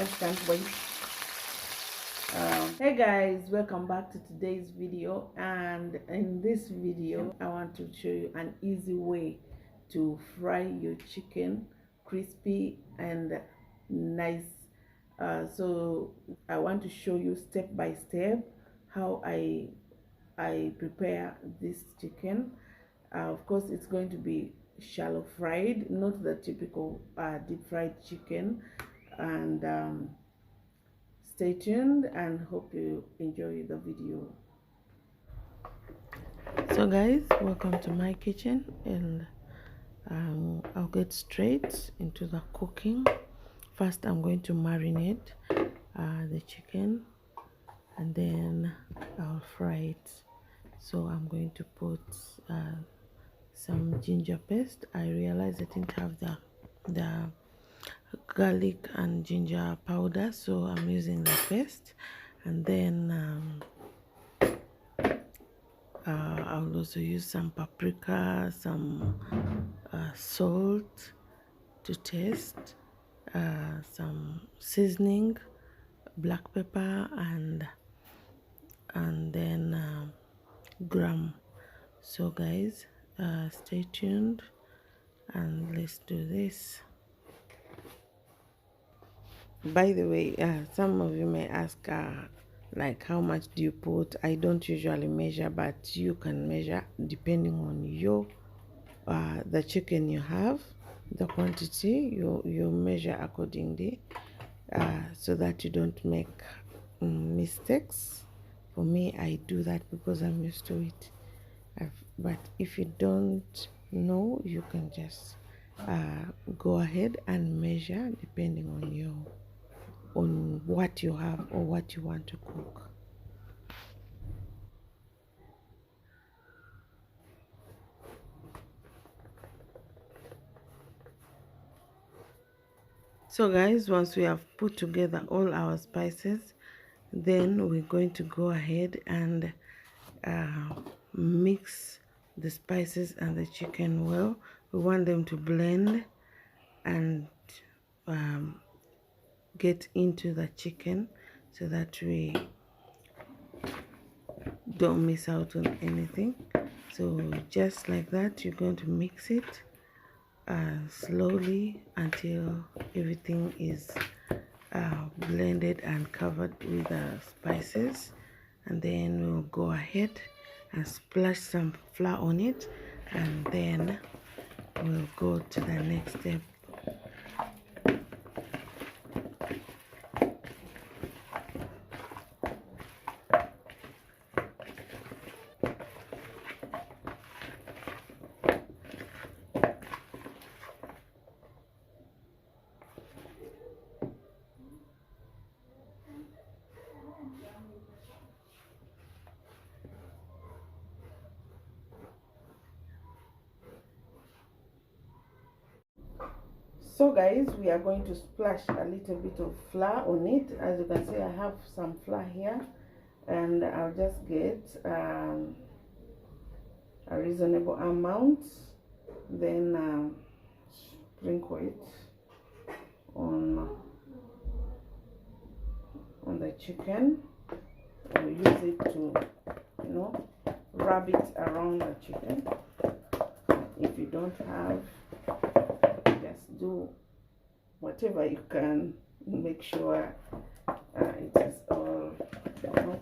just can't wait. Hey guys, welcome back to today's video. And in this video I want to show you an easy way to fry your chicken crispy and nice. So I want to show you step by step how I prepare this chicken. Of course, it's going to be shallow fried, not the typical deep fried chicken. And stay tuned and hope you enjoy the video. So guys, welcome to my kitchen, and I'll get straight into the cooking. First I'm going to marinate the chicken, and then I'll fry it. So I'm going to put some ginger paste. I realized I didn't have the garlic and ginger powder, so I'm using the paste. And then I'll also use some paprika, some salt to taste, some seasoning, black pepper, and then garam. So guys, stay tuned and let's do this. By the way, some of you may ask like how much do you put. I don't usually measure, but you can measure depending on your the chicken you have, the quantity. You measure accordingly, so that you don't make mistakes. For me, I do that because I'm used to it. But if you don't know, you can just go ahead and measure depending on what you have or what you want to cook. So guys, once we have put together all our spices, then we're going to go ahead and mix the spices and the chicken well. We want them to blend and get into the chicken so that we don't miss out on anything. So just like that, you're going to mix it slowly until everything is blended and covered with the spices. And then we'll go ahead and splash some flour on it, and then we'll go to the next step. So guys, we are going to splash a little bit of flour on it. As you can see, I have some flour here, and I'll just get a reasonable amount, then sprinkle it on the chicken. We'll use it to, rub it around the chicken. If you don't have, just do whatever you can. Make sure it is all, yeah.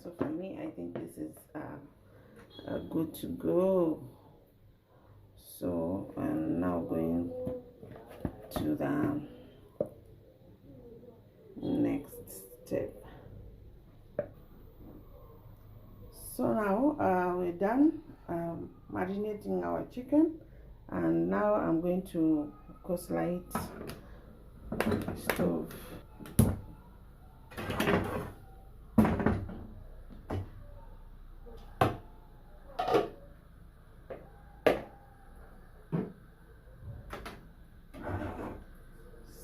So for me, I think this is good to go. So I'm now going to the next step. So now we're done marinating our chicken, and now I'm going to, of course, light stove.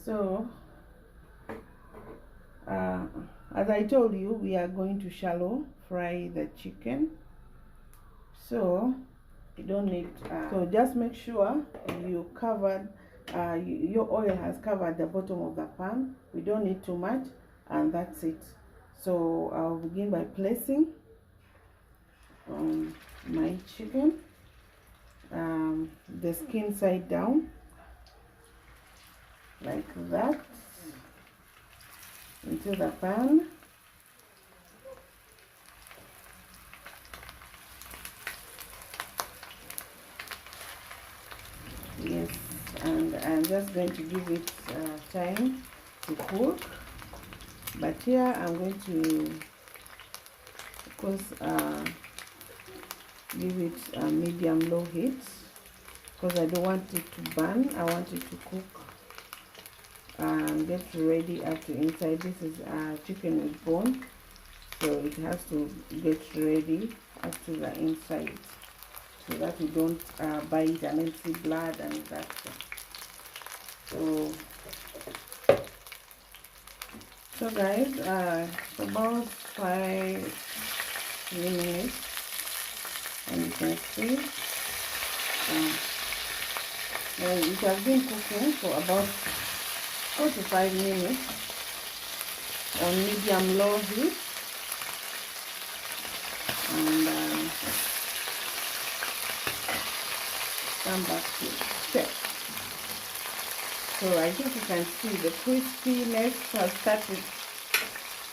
So as I told you, we are going to shallow fry the chicken. So You don't need so just make sure you covered your oil has covered the bottom of the pan. We don't need too much, and that's it. So I'll begin by placing my chicken, the skin side down like that into the pan. Yes, and I'm just going to give it time to cook, but here I'm going to, of course, give it a medium low heat because I don't want it to burn. I want it to cook and get ready up to inside. This is chicken with bone, so it has to get ready up to the inside so that we don't bite and then see blood and that. So guys, about 5 minutes, and you can see it has been cooking for about 4 to 5 minutes on medium low heat, and come back to check. So I think you can see the crispiness has started.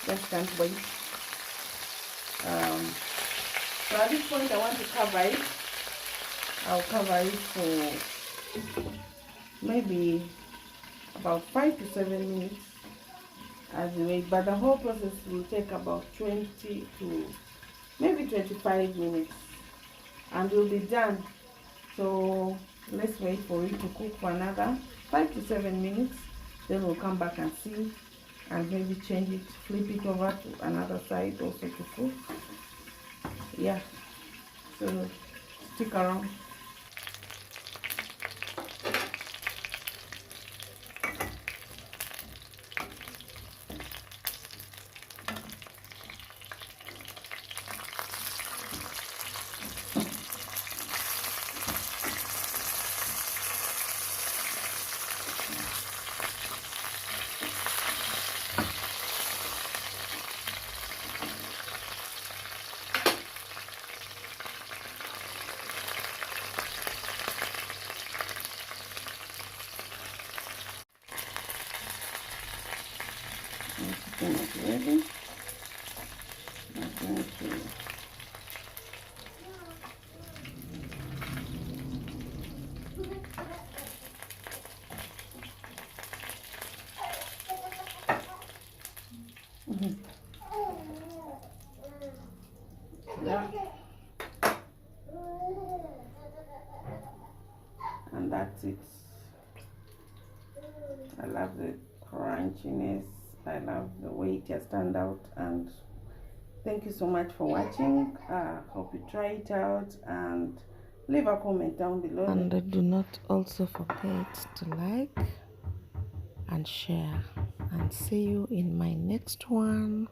Just can't wait. So at this point I want to cover it. I'll cover it for maybe about 5 to 7 minutes as we wait, but the whole process will take about 20 to maybe 25 minutes and we'll be done. So let's wait for it to cook for another 5 to 7 minutes, then we'll come back and see and maybe change it, flip it over to another side also to cook. Yeah, so stick around. Chicken is ready. I'm going to yeah, and that's it. I love the crunchiness. I love the way it has turned out, and thank you so much for watching. Hope you try it out and leave a comment down below, and do not also forget to like and share, and see you in my next one.